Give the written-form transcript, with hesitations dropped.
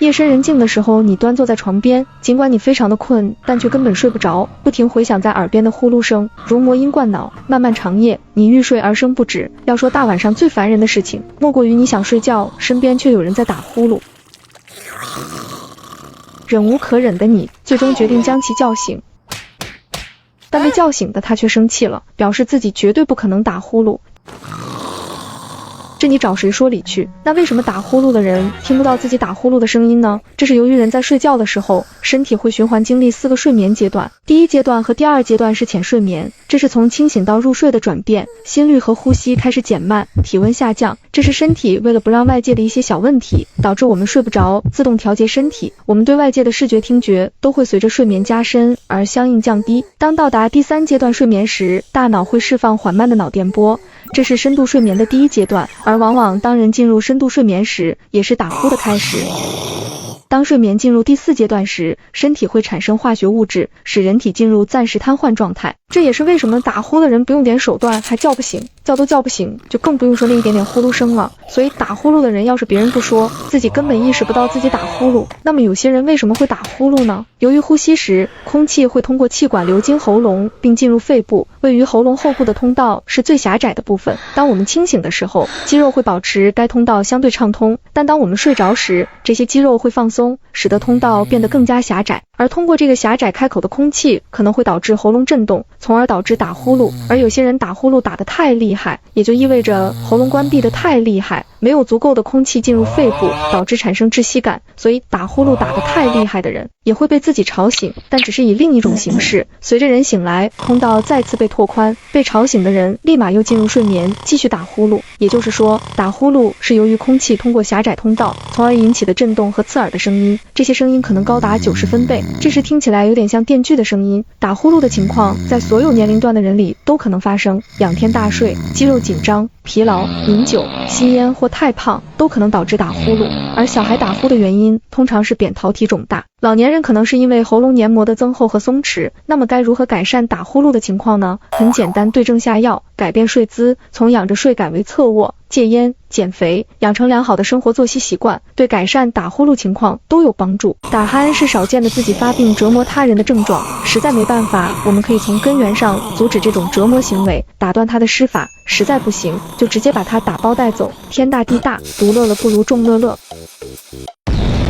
夜深人静的时候，你端坐在床边，尽管你非常的困，但却根本睡不着，不停回响在耳边的呼噜声，如魔音灌脑，漫漫长夜，你欲睡而生不止。要说大晚上最烦人的事情，莫过于你想睡觉，身边却有人在打呼噜。忍无可忍的你，最终决定将其叫醒，但被叫醒的他却生气了，表示自己绝对不可能打呼噜。这你找谁说理去？那为什么打呼噜的人听不到自己打呼噜的声音呢？这是由于人在睡觉的时候，身体会循环经历4个睡眠阶段，第一阶段和第二阶段是浅睡眠，这是从清醒到入睡的转变，心率和呼吸开始减慢，体温下降，这是身体为了不让外界的一些小问题导致我们睡不着，自动调节身体，我们对外界的视觉听觉都会随着睡眠加深而相应降低。当到达第3阶段睡眠时，大脑会释放缓慢的脑电波，这是深度睡眠的第1阶段，而往往当人进入深度睡眠时，也是打呼的开始。当睡眠进入第4阶段时，身体会产生化学物质，使人体进入暂时瘫痪状态。这也是为什么打呼的人不用点手段还叫不醒，叫都叫不醒，就更不用说那一点点呼噜声了。所以打呼噜的人要是别人不说，自己根本意识不到自己打呼噜。那么有些人为什么会打呼噜呢？由于呼吸时，空气会通过气管流经喉咙并进入肺部，位于喉咙后部的通道是最狭窄的部分。当我们清醒的时候，肌肉会保持该通道相对畅通，但当我们睡着时，这些肌肉会放松，使得通道变得更加狭窄，而通过这个狭窄开口的空气可能会导致喉咙震动，从而导致打呼噜。而有些人打呼噜打得太厉害，也就意味着喉咙关闭得太厉害，没有足够的空气进入肺部，导致产生窒息感。所以打呼噜打得太厉害的人也会被自己吵醒，但只是以另一种形式。随着人醒来，通道再次被拓宽，被吵醒的人立马又进入睡眠，继续打呼噜。也就是说，打呼噜是由于空气通过狭窄通道，从而引起的震动和刺耳的声音，这些声音可能高达90分贝，这时听起来有点像电锯的声音。打呼噜的情况在所有年龄段的人里都可能发生，仰天大睡、肌肉紧张、疲劳、饮酒、吸烟或太胖都可能导致打呼噜。而小孩打呼的原因通常是扁桃体肿大，老年人可能是因为喉咙黏膜的增厚和松弛。那么该如何改善打呼噜的情况呢？很简单，对症下药，改变睡姿，从仰着睡改为侧卧，戒烟、减肥，养成良好的生活作息习惯，对改善打呼噜情况都有帮助。打鼾是少见的自己发病折磨他人的症状，实在没办法，我们可以从根源上阻止这种折磨行为，打断他的施法，实在不行就直接把他打包带走。天大地大，独乐乐不如众乐乐。